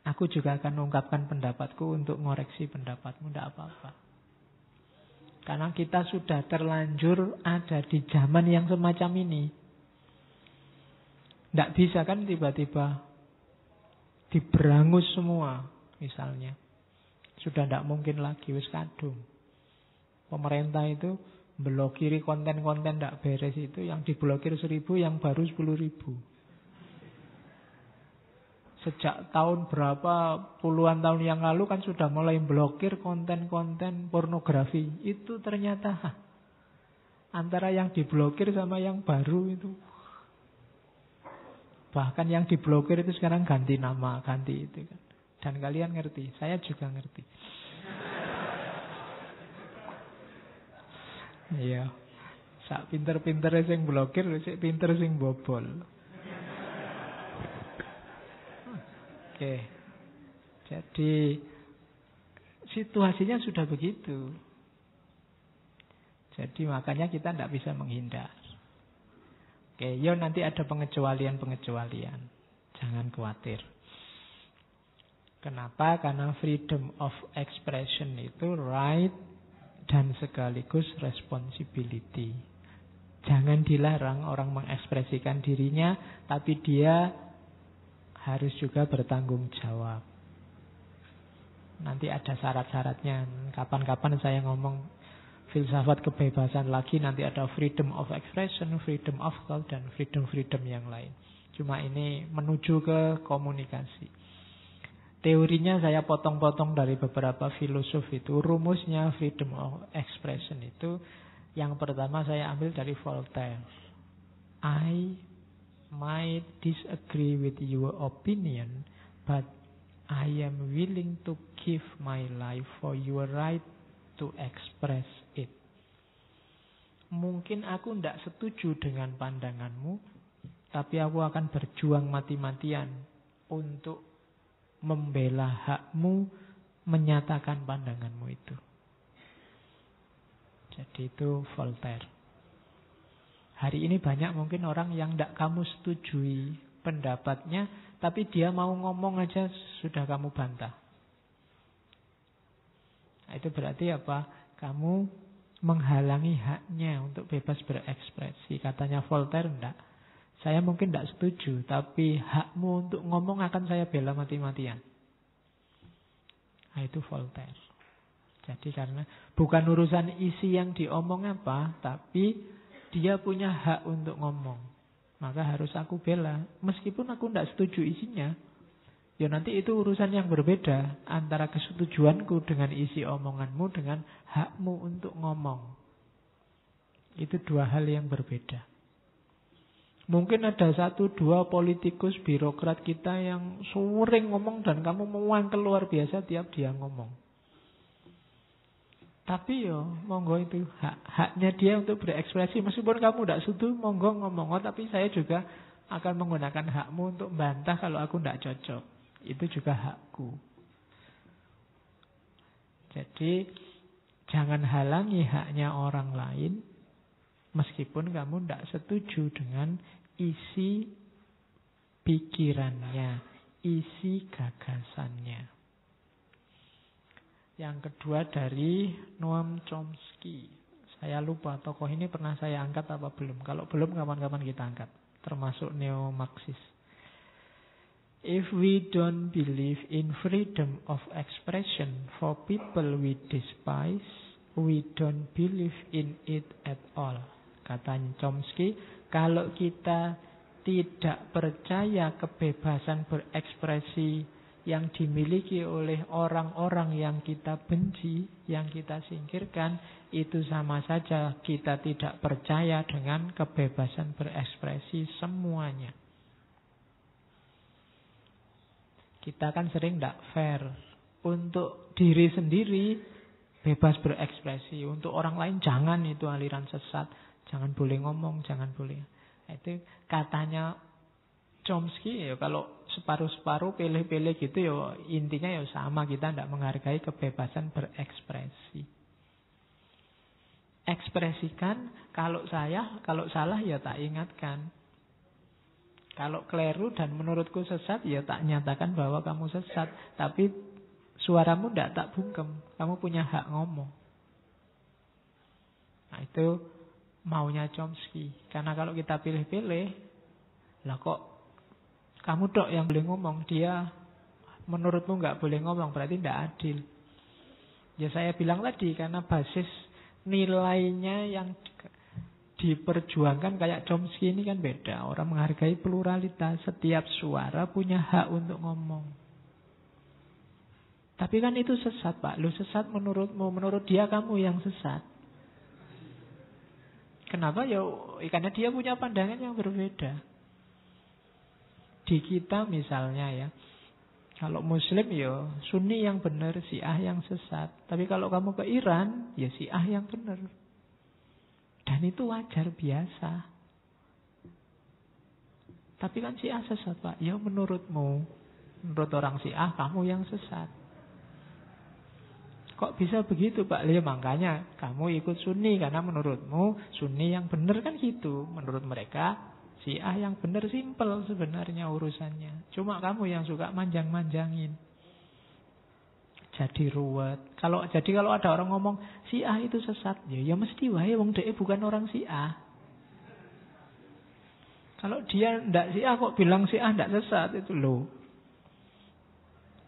aku juga akan ungkapkan pendapatku untuk ngoreksi pendapatmu, tidak apa-apa. Karena kita sudah terlanjur ada di zaman yang semacam ini. Tidak bisa kan tiba-tiba diberangus semua, misalnya. Sudah tidak mungkin lagi, wis kadung. Pemerintah itu blokiri konten-konten tidak beres itu, yang diblokir 1.000, yang baru 10.000. Sejak tahun berapa, puluhan tahun yang lalu kan sudah mulai blokir konten-konten pornografi. Itu ternyata antara yang diblokir sama yang baru itu. Bahkan yang diblokir itu sekarang ganti nama, ganti itu kan. Dan kalian ngerti, saya juga ngerti. Iya. Sak pinter-pintere sing blokir, sik pinter sing bobol. Oke. Jadi situasinya sudah begitu. Jadi makanya kita tidak bisa menghindar. Oke, yo nanti ada pengecualian-pengecualian. Jangan khawatir. Kenapa? Karena freedom of expression itu right dan sekaligus responsibility. Jangan dilarang orang mengekspresikan dirinya, tapi dia harus juga bertanggung jawab. Nanti ada syarat-syaratnya. Kapan-kapan saya ngomong filsafat kebebasan lagi, nanti ada freedom of expression, freedom of thought, dan freedom-freedom yang lain. Cuma ini menuju ke komunikasi. Teorinya saya potong-potong dari beberapa filosof itu. Rumusnya freedom of expression itu, yang pertama saya ambil dari Voltaire. I might disagree with your opinion, but I am willing to give my life for your right to express it. Mungkin aku tidak setuju dengan pandanganmu, tapi aku akan berjuang mati-matian untuk membela hakmu, menyatakan pandanganmu itu. Jadi itu Voltaire. Hari ini banyak mungkin orang yang tidak kamu setujui pendapatnya, tapi dia mau ngomong aja sudah kamu bantah. Nah, itu berarti apa? Kamu menghalangi haknya untuk bebas berekspresi. Katanya Voltaire, enggak. Saya mungkin tidak setuju, tapi hakmu untuk ngomong akan saya bela mati-matian. Nah, itu Voltaire. Jadi karena bukan urusan isi yang diomong apa, tapi dia punya hak untuk ngomong. Maka harus aku bela. Meskipun aku tidak setuju isinya. Ya nanti itu urusan yang berbeda antara kesetujuanku dengan isi omonganmu dengan hakmu untuk ngomong. Itu dua hal yang berbeda. Mungkin ada 1-2 politikus birokrat kita yang sering ngomong dan kamu muang keluar biasa tiap dia ngomong. Tapi yo monggo itu haknya dia untuk berekspresi. Meskipun kamu tidak setuju, monggo ngomong. Oh, tapi saya juga akan menggunakan hakmu untuk bantah kalau aku tidak cocok. Itu juga hakku. Jadi jangan halangi haknya orang lain meskipun kamu tidak setuju dengan isi pikirannya, isi gagasannya. Yang kedua dari Noam Chomsky. Saya lupa tokoh ini pernah saya angkat apa belum. Kalau belum kapan-kapan kita angkat. Termasuk neo-Marxis. If we don't believe in freedom of expression for people we despise, we don't believe in it at all. Kata Chomsky, kalau kita tidak percaya kebebasan berekspresi yang dimiliki oleh orang-orang yang kita benci, yang kita singkirkan, itu sama saja kita tidak percaya dengan kebebasan berekspresi semuanya. Kita kan sering tidak fair. Untuk diri sendiri bebas berekspresi, untuk orang lain jangan, itu aliran sesat, jangan boleh ngomong, jangan boleh. Itu katanya Chomsky, ya kalau separuh-separuh pilih-pilih gitu ya intinya ya sama, kita tidak menghargai kebebasan berekspresi. Ekspresikan, kalau salah ya tak ingatkan. Kalau keliru dan menurutku sesat ya tak nyatakan bahwa kamu sesat, tapi suaramu tidak tak bungkem, kamu punya hak ngomong. Nah itu maunya Chomsky. Karena kalau kita pilih-pilih, lah kok kamu dok yang boleh ngomong, dia menurutmu nggak boleh ngomong, berarti tidak adil. Ya saya bilang tadi, karena basis nilainya yang diperjuangkan kayak Chomsky ini kan beda. Orang menghargai pluralitas, setiap suara punya hak untuk ngomong. Tapi kan itu sesat, Pak. Lu sesat menurutmu, menurut dia kamu yang sesat. Kenapa? Ya karena dia punya pandangan yang berbeda. Di kita misalnya ya, kalau Muslim ya Sunni yang benar, Syiah yang sesat. Tapi kalau kamu ke Iran, ya Syiah yang benar. Dan itu wajar biasa. Tapi kan Syiah sesat, Pak. Ya menurutmu, menurut orang Syiah kamu yang sesat. Kok bisa begitu, Pak? Ya makanya kamu ikut Sunni karena menurutmu Sunni yang benar kan gitu. Menurut mereka Syiah yang benar, simpel sebenarnya urusannya. Cuma kamu yang suka manjang-manjangin. Jadi ruwet. Kalau ada orang ngomong Syiah itu sesat, ya mesti wae wong dhek bukan orang Syiah. Kalau dia ndak Syiah kok bilang Syiah ndak sesat, itu loh.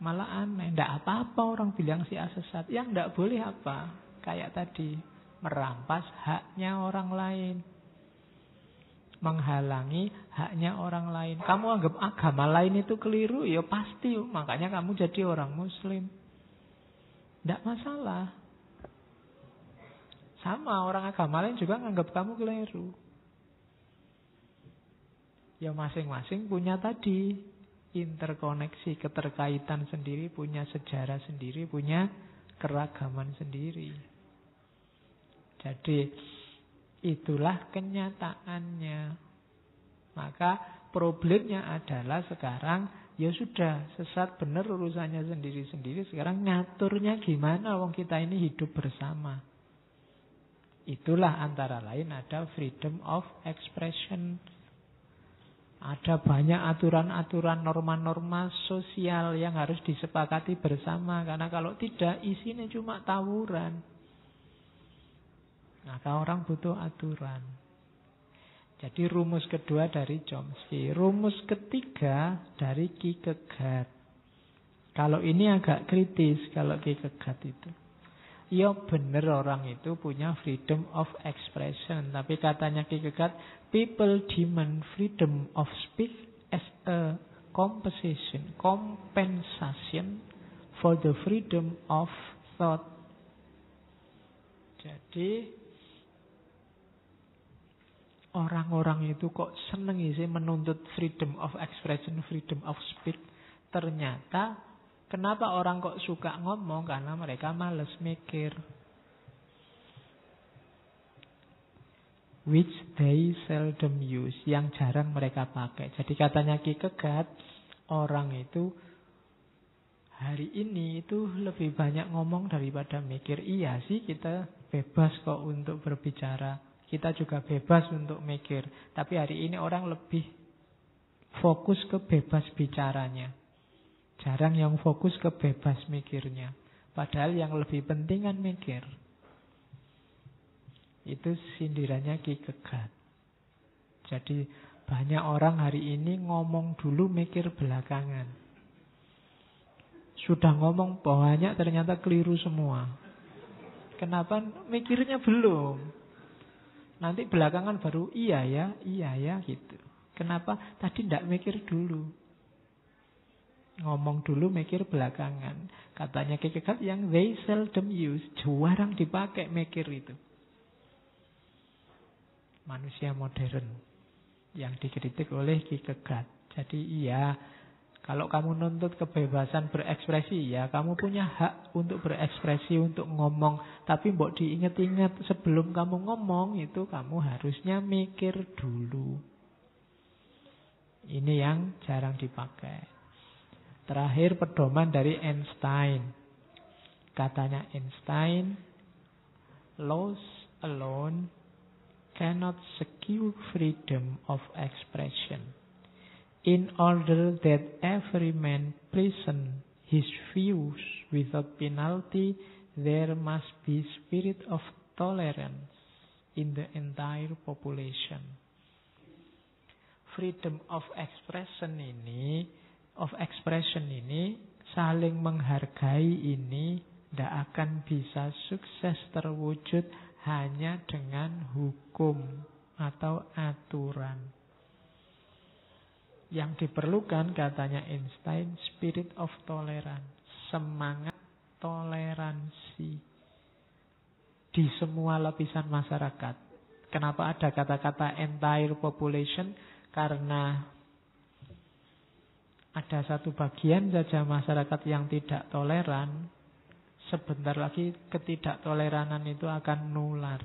Malah aneh, ndak apa-apa orang bilang Syiah sesat. Yang ndak boleh apa? Kayak tadi, merampas haknya orang lain. Menghalangi haknya orang lain. Kamu anggap agama lain itu keliru, ya pasti. Makanya kamu jadi orang Muslim. Tidak masalah. Sama orang agama lain juga nganggap kamu keliru. Ya masing-masing punya tadi interkoneksi, keterkaitan sendiri, punya sejarah sendiri, punya keragaman sendiri. Jadi itulah kenyataannya. Maka problemnya adalah sekarang, ya sudah, sesat benar urusannya sendiri-sendiri. Sekarang ngaturnya gimana, wong kita ini hidup bersama. Itulah antara lain ada freedom of expression. Ada banyak aturan-aturan, norma-norma sosial yang harus disepakati bersama. Karena kalau tidak, isinya cuma tawuran. Maka orang butuh aturan. Jadi rumus kedua dari Chomsky. Rumus ketiga dari Kierkegaard. Kalau ini agak kritis, kalau Kierkegaard itu. Ya benar orang itu punya freedom of expression. Tapi katanya Kierkegaard, people demand freedom of speech as a compensation for the freedom of thought. Jadi orang-orang itu kok seneng sih menuntut freedom of expression, freedom of speech. Ternyata kenapa orang kok suka ngomong? Karena mereka males mikir. Which they seldom use. Yang jarang mereka pakai. Jadi katanya Kierkegaard, orang itu hari ini itu lebih banyak ngomong daripada mikir. Iya sih, kita bebas kok untuk berbicara. Kita juga bebas untuk mikir. Tapi hari ini orang lebih fokus ke bebas bicaranya. Jarang yang fokus ke bebas mikirnya. Padahal yang lebih penting kan mikir. Itu sindirannya Kierkegaard. Jadi banyak orang hari ini ngomong dulu, mikir belakangan. Sudah ngomong banyak, ternyata keliru semua. Kenapa? Mikirnya belum. Nanti belakangan baru iya ya gitu. Kenapa? Tadi tidak mikir dulu. Ngomong dulu, mikir belakangan. Katanya Kierkegaard yang they seldom use. Jarang dipakai mikir itu. Manusia modern yang dikritik oleh Kierkegaard. Jadi iya, kalau kamu nuntut kebebasan berekspresi, ya kamu punya hak untuk berekspresi, untuk ngomong. Tapi mbok diingat-ingat, sebelum kamu ngomong itu kamu harusnya mikir dulu. Ini yang jarang dipakai. Terakhir pedoman dari Einstein. Katanya Einstein, laws alone cannot secure freedom of expression. In order that every man present his views without penalty, there must be spirit of tolerance in the entire population. Freedom of expression ini, saling menghargai ini tidak akan bisa sukses terwujud hanya dengan hukum atau aturan. Yang diperlukan, katanya Einstein, spirit of tolerance. Semangat toleransi di semua lapisan masyarakat. Kenapa ada kata-kata entire population? Karena ada satu bagian saja masyarakat yang tidak toleran. Sebentar lagi ketidaktoleranan itu akan nular.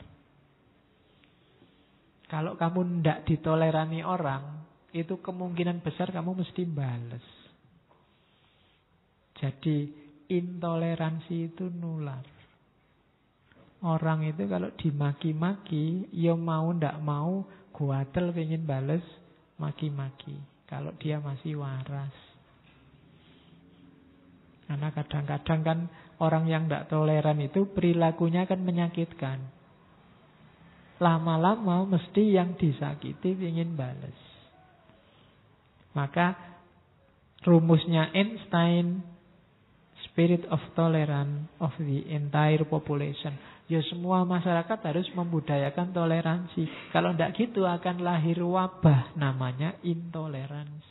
Kalau kamu tidak ditolerani orang, itu kemungkinan besar kamu mesti bales. Jadi intoleransi itu nular. Orang itu kalau dimaki-maki, ya mau ndak mau, guatel pengen bales maki-maki. Kalau dia masih waras. Karena kadang-kadang kan orang yang ndak toleran itu perilakunya kan menyakitkan. Lama-lama mesti yang disakiti pengen bales. Maka rumusnya Einstein, spirit of tolerance of the entire population. Ya semua masyarakat harus membudayakan toleransi. Kalau tidak gitu akan lahir wabah namanya intoleransi.